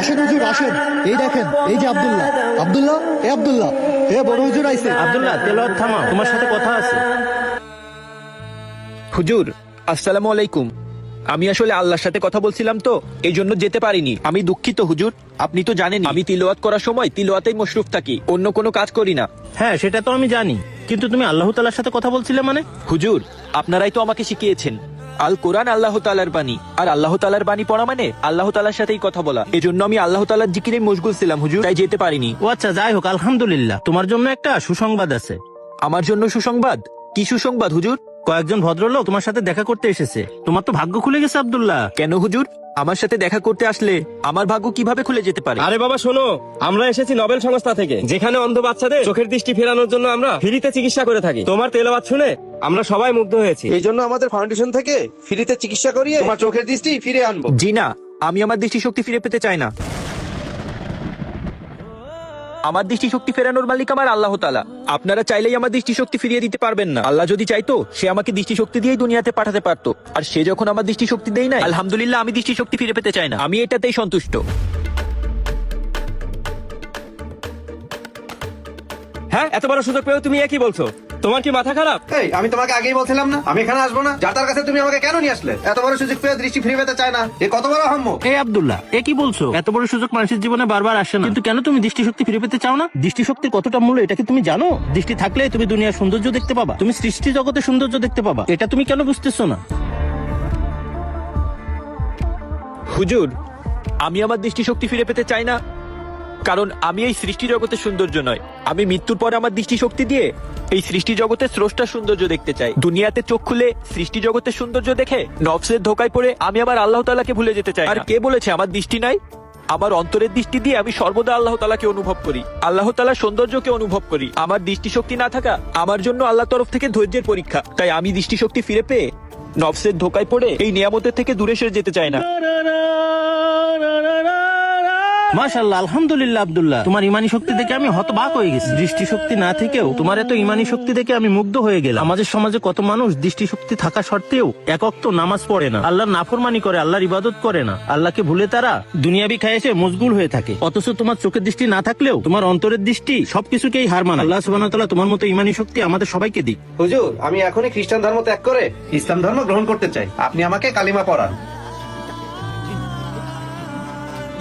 আসেন হুজুর আসেন, এই দেখেন এই যে আব্দুল্লাহ। আব্দুল্লাহ, এ আব্দুল্লাহ, এ বড় হুজুর আইছে। আব্দুল্লাহ, তেলাওয়াত থামাও, তোমার সাথে কথা আছে। হুজুর আসসালামু আলাইকুম। আমি আসলে আল্লাহর সাথে কথা বলছিলাম তো এই জন্য যেতে পারিনি। আমি দুঃখিত হুজুর। আপনি তো জানেন আমি তিলাওয়াত করার সময় তিলাওয়াতেই মশরুফ থাকি, অন্য কোনো কাজ করি না। হ্যাঁ, সেটা তো আমি জানি, কিন্তু তুমি আল্লাহ তাআলার সাথে কথা বলছিলে মানে? হুজুর আপনারাই তো আমাকে শিখিয়েছেন আল কোরআন আল্লাহ তাআলার বাণী, আর আল্লাহ তাআলার বাণী পড়া মানে আল্লাহ তাআলার সাথেই কথা বলা। এজন্য আমি আল্লাহ তাআলার জিকিরে মশগুল ছিলাম হুজুর, তাই যেতে পারিনি। ও আচ্ছা, যাই হোক, আলহামদুলিল্লাহ। তোমার জন্য একটা সুসংবাদ আছে। আমার জন্য সুসংবাদ? কি সুসংবাদ হুজুর? কয়েকজন ভদ্রলোক তোমার সাথে দেখা করতে এসেছে। তোমার তো ভাগ্য খুলে গেছে আব্দুল্লাহ। কেন হুজুর? আমার সাথে দেখা করতে আসলে আমার ভাগ্য কিভাবে খুলে যেতে পারে? আরে বাবা শোনো, আমরা এসেছি নোবেল সংস্থা থেকে, যেখানে অন্ধ বাচ্চাদের চোখের দৃষ্টি ফেরানোর জন্য আমরা ফ্রিতে চিকিৎসা করে থাকি। তোমার তেলাওয়াত শুনে আমরা সবাই মুগ্ধ হয়েছি। এই জন্য আমাদের ফাউন্ডেশন থেকে ফ্রিতে চিকিৎসা করিয়ে তোমার চোখের দৃষ্টি ফিরে আনবো। জি না, আমি আমার দৃষ্টিশক্তি ফিরে পেতে চাই না। আমার দৃষ্টিশক্তি ফেরানোর মালিক আমার আল্লাহ তাআলা। আপনারা চাইলেই আমার দৃষ্টিশক্তি ফিরিয়ে দিতে পারবেন না। আল্লাহ যদি চাইতো সে আমাকে দৃষ্টিশক্তি দিয়েই দুনিয়াতে পাঠাতে পারতো, আর সে যখন আমার দৃষ্টিশক্তি দেয় না, আলহামদুলিল্লাহ আমি দৃষ্টিশক্তি ফিরে পেতে চাই না। আমি এটাতেই সন্তুষ্ট। হ্যাঁ, এত বড় সুযোগ পেয়েও তুমি একই বলছো? তোমার কি মাথা খারাপ? এই আমি তোমাকে আগেই বলছিলাম না আমি এখানে আসবো না? যার তার কাছে তুমি আমাকে কেন নিয়ে আসলে? এত বড় সুযোগ পেয়ে দৃষ্টি ফিরে পেতে চায় না, এ কত বড় আহম্মক। এই আব্দুল্লাহ, এ কি বলছো? এত বড় সুযোগ মানুষের জীবনে বারবার আসে না, কিন্তু কেন তুমি দৃষ্টিশক্তি ফিরে পেতে চাও না? দৃষ্টিশক্তির কতটা মূল্য এটা কি তুমি জানো? দৃষ্টি থাকলে তুমি দুনিয়ার সৌন্দর্য দেখতে পাবা, তুমি সৃষ্টি জগতের সৌন্দর্য দেখতে পাবা। এটা তুমি কেন বুঝতেছো না? হুজুর আমি আমার দৃষ্টিশক্তি ফিরে পেতে চাই না, কারণ আমি এই সৃষ্টি জগতের সৌন্দর্য নয়। আমি মৃত্যুর পর আমার দৃষ্টিশক্তি দিয়ে এই সৃষ্টি জগতের স্রষ্টার সৌন্দর্য দেখতে চাই। দুনিয়াতে চোখ খুলে সৃষ্টি জগতের সৌন্দর্য দেখে নফসের ধোকায় পড়ে আমি আমার আল্লাহ তাআলাকে ভুলে যেতে চাই। আর কে বলেছে আমার দৃষ্টি নাই? আমার অন্তরের দৃষ্টি দিয়ে আমি সর্বদা আল্লাহ তাআলাকে অনুভব করি, আল্লাহ তাআলার সৌন্দর্যকে অনুভব করি। আমার দৃষ্টিশক্তি না থাকা আমার জন্য আল্লাহর তরফ থেকে ধৈর্যের পরীক্ষা। তাই আমি দৃষ্টিশক্তি ফিরে পেয়ে নফসের ধোকায় পড়ে এই নিয়ামতের থেকে দূরে সরে যেতে চাই না। মাশাআল্লাহ, আলহামদুলিল্লাহ আব্দুল্লাহ, তোমার ইমানি শক্তি দেখে আমি হতবাক হয়ে গেছি। দৃষ্টিশক্তি না থেকেও তোমার এত ইমানি শক্তি দেখে আমি মুগ্ধ হয়ে গেলাম। আমাদের সমাজে কত মানুষ দৃষ্টিশক্তি থাকা সত্ত্বেও এক ওয়াক্ত নামাজ পড়ে না, আল্লাহর নাফরমানি করে, আল্লাহর ইবাদত করে না, আল্লাহকে ভুলে তারা দুনিয়াবি খায় এসে মশগুল হয়ে থাকে। অথচ তোমার চোখের দৃষ্টি না থাকলেও তোমার অন্তরের দৃষ্টি সবকিছুকেই হার মানায়। আল্লাহ সুবহানাহু ওয়া তাআলা তোমার মতো ইমানি শক্তি আমাদের সবাইকে দিক। হুজুর আমি এখনই খ্রিস্টান ধর্ম ত্যাগ করে ইসলাম ধর্ম গ্রহণ করতে চাই। আপনি আমাকে কালিমা পড়ান।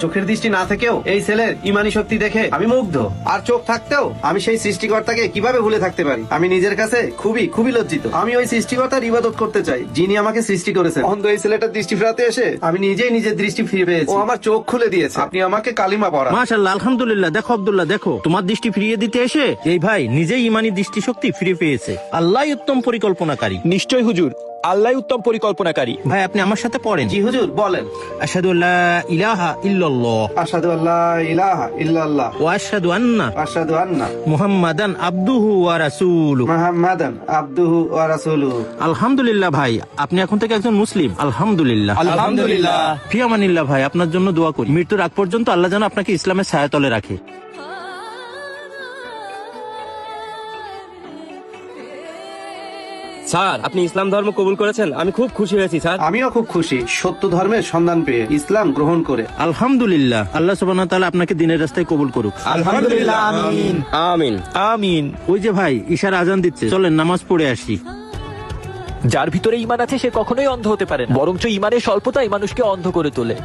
চোখের দৃষ্টি না থেকেও এই ছেলের ইমানি শক্তি দেখে আমি মুগ্ধ, আর চোখ থাকতেও আমি সেই সৃষ্টিকর্তাকে কিভাবে ভুলে থাকতে পারি? আমি নিজের কাছে খুবই খুবই লজ্জিত। আমি ওই সৃষ্টিকর্তার ইবাদত করতে চাই যিনি আমাকে সৃষ্টি করেছেন। অন্ধ এই ছেলেটার দৃষ্টি ফেরাতে এসে আমি নিজেই নিজের দৃষ্টি ফিরে পেয়েছি। ও আমার চোখ খুলে দিয়েছে। আপনি আমাকে কালিমা পড়ান। মাশাআল্লাহ, আলহামদুলিল্লাহ। দেখো আব্দুল্লাহ, দেখো তোমার দৃষ্টি ফিরিয়ে দিতে এসে এই ভাই নিজেই ইমানি দৃষ্টিশক্তি ফিরে পেয়েছে। আল্লাহই উত্তম পরিকল্পনাকারী। নিশ্চয় হুজুর, আল্লাহই উত্তম পরিকল্পনাকারী। ভাই আপনি আমার সাথে পড়েন। জি হুজুর বলেন। আশহাদু আল্লা ইলাহা ইল্লাল্লাহ আশহাদু আল্লা ইলাহা ইল্লাল্লাহ ওয়া আশহাদু আন্না আশহাদু আন্না মুহাম্মাদান আবদুহু ওয়া রাসূলুহু। মুহাম্মাদান আবদুহু ওয়া রাসূলুহু। আলহামদুলিল্লাহ ভাই, আপনি এখন থেকে একজন মুসলিম। আলহামদুলিল্লাহ। আলহামদুলিল্লাহ। ফি আমানিল্লাহ ভাই, আপনার জন্য দোয়া করি। মৃত্যুর আগ পর্যন্ত আল্লাহ যেন আপনাকে ইসলামের ছায়াতলে রাখে। স্যার, আপনি ইসলাম ধর্ম কবুল করেছেন, আমি খুব খুশি হয়েছি স্যার। আমিও খুব খুশি সত্য ধর্মের সন্ধান পেয়ে ইসলাম গ্রহণ করে। আলহামদুলিল্লাহ, আল্লাহ সুবহানাহু ওয়া তাআলা আপনাকে দিনের রাস্তায় কবুল করুক। আলহামদুলিল্লাহ। আমিন আমিন আমিন। ওই যে ভাই ইশার আজান দিচ্ছে, চলেন নামাজ পড়ে আসি। যার ভিতরে ঈমান আছে সে কখনোই অন্ধ হতে পারে না, বরঞ্চ ঈমানের স্বল্পতাই মানুষকে অন্ধ করে তোলে।